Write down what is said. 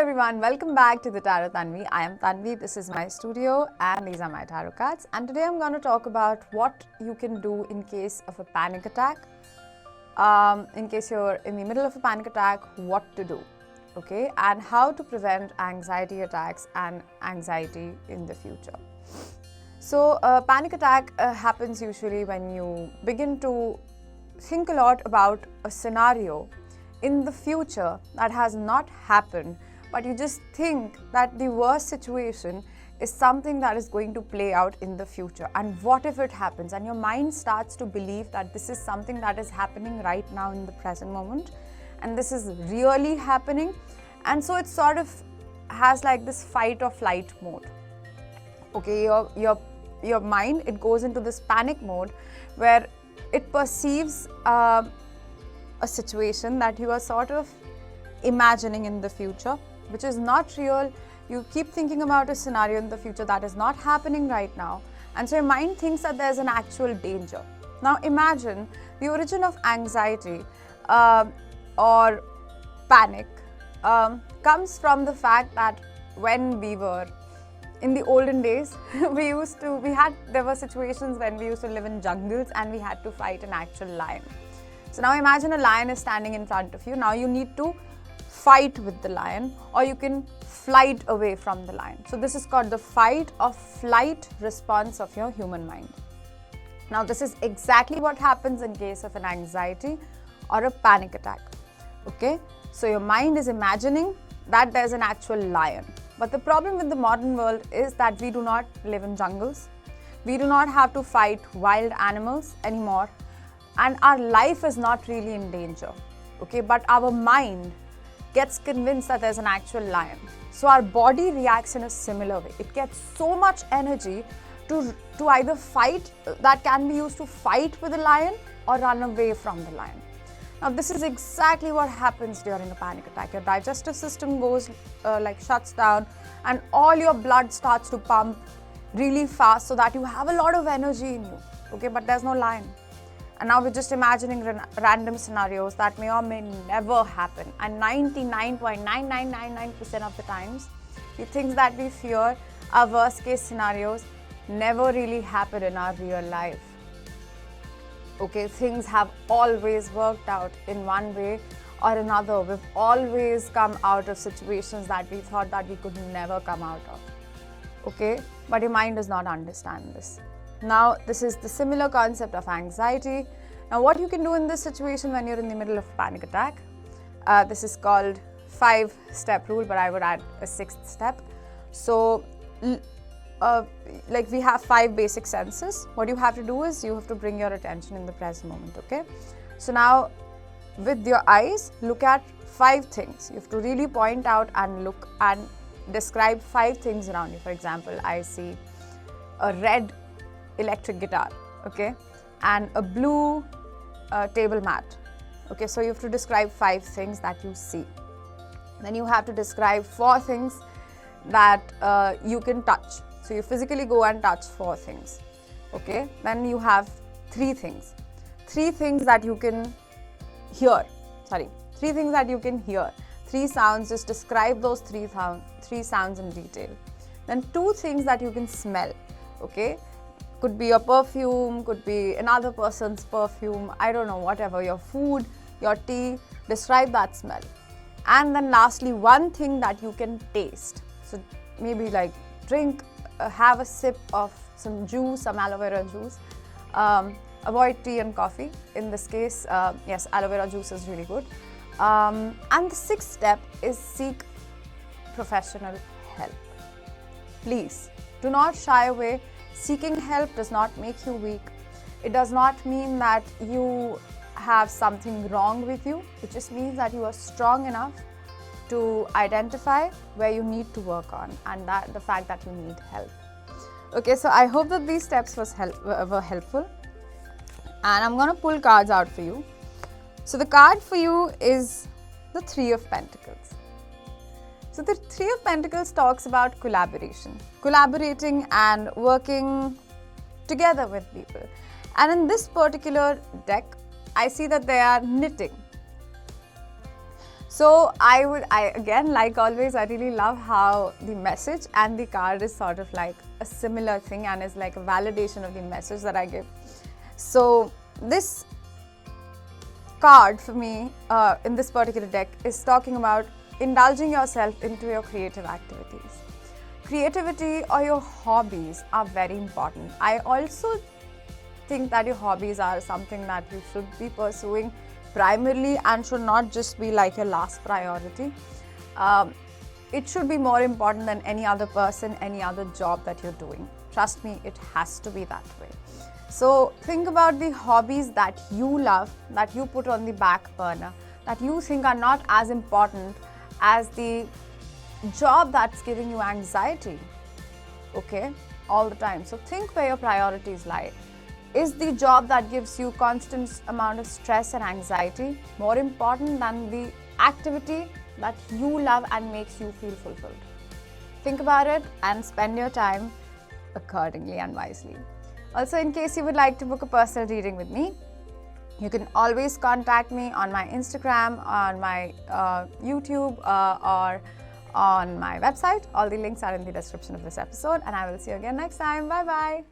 everyone, welcome back to the Tarot Tanvi. I am Tanvi, this is my studio and these are my tarot cards, and today I'm going to talk about what you can do in case of a panic attack. In case you're in the middle of a panic attack, what to do, okay, and how to prevent anxiety attacks and anxiety in the future. So a panic attack happens usually when you begin to think a lot about a scenario in the future that has not happened, but you just think that the worst situation is something that is going to play out in the future. And what if it happens? And your mind starts to believe that this is something that is happening right now in the present moment, and this is really happening. And so it sort of has like this fight or flight mode. Okay, your mind, it goes into this panic mode where it perceives a situation that you are sort of imagining in the future, which is not real. You keep thinking about a scenario in the future that is not happening right now, and so your mind thinks that there's an actual danger. Now imagine the origin of anxiety or panic comes from the fact that when we were in the olden days, there were situations when we used to live in jungles and we had to fight an actual lion. So now imagine a lion is standing in front of you. Now you need to fight with the lion, or you can flight away from the lion. So this is called the fight or flight response of your human mind. Now this is exactly what happens in case of an anxiety or a panic attack. Okay, so your mind is imagining that there's an actual lion. But the problem with the modern world is that we do not live in jungles. We do not have to fight wild animals anymore, and our life is not really in danger. Okay, but our mind gets convinced that there's an actual lion. So our body reacts in a similar way. It gets so much energy to either fight, that can be used to fight with the lion, or run away from the lion. Now this is exactly what happens during a panic attack. Your digestive system goes shuts down, and all your blood starts to pump really fast so that you have a lot of energy in you. Okay, but there's no lion. And now we're just imagining random scenarios that may or may never happen. And 99.9999% of the times, the things that we fear are worst case scenarios never really happen in our real life. Okay, things have always worked out in one way or another. We've always come out of situations that we thought that we could never come out of. Okay, but your mind does not understand this. Now, this is the similar concept of anxiety. Now, what you can do in this situation when you're in the middle of a panic attack, this is called 5-step rule, but I would add a 6th step. So, we have 5 basic senses. What you have to do is you have to bring your attention in the present moment, okay? So now, with your eyes, look at 5 things. You have to really point out and look and describe 5 things around you. For example, I see a red electric guitar, okay, and a blue table mat. Okay, so you have to describe 5 things that you see. Then you have to describe 4 things that you can touch. So you physically go and touch 4 things. Okay, then you have 3 things. 3 things that you can hear. 3 things that you can hear. 3 sounds, just describe those 3 sounds in detail. Then 2 things that you can smell. Okay, could be your perfume, could be another person's perfume, I don't know, whatever, your food, your tea, describe that smell. And then lastly, 1 thing that you can taste. So maybe like drink, have a sip of some juice, some aloe vera juice. Avoid tea and coffee. In this case, yes, aloe vera juice is really good. And the 6th step is seek professional help. Please do not shy away. Seeking help does not make you weak. It does not mean that you have something wrong with you. It just means that you are strong enough to identify where you need to work on, and that the fact that you need help. Okay, so I hope that these steps were helpful, and I'm going to pull cards out for you. So the card for you is the 3 of Pentacles. So the 3 of Pentacles talks about collaboration, collaborating and working together with people. And in this particular deck, I see that they are knitting. So I again, like always, I really love how the message and the card is sort of like a similar thing and is like a validation of the message that I give. So this card for me in this particular deck is talking about indulging yourself into your creative activities. Creativity or your hobbies are very important. I also think that your hobbies are something that you should be pursuing primarily and should not just be like your last priority. It should be more important than any other person, any other job that you're doing. Trust me, it has to be that way. So think about the hobbies that you love, that you put on the back burner, that you think are not as important as the job that's giving you anxiety, okay, all the time. So think where your priorities lie. Is the job that gives you constant amount of stress and anxiety more important than the activity that you love and makes you feel fulfilled? Think about it and spend your time accordingly and wisely. Also, in case you would like to book a personal reading with me, you can always contact me on my Instagram, on my YouTube, or on my website. All the links are in the description of this episode, and I will see you again next time. Bye bye.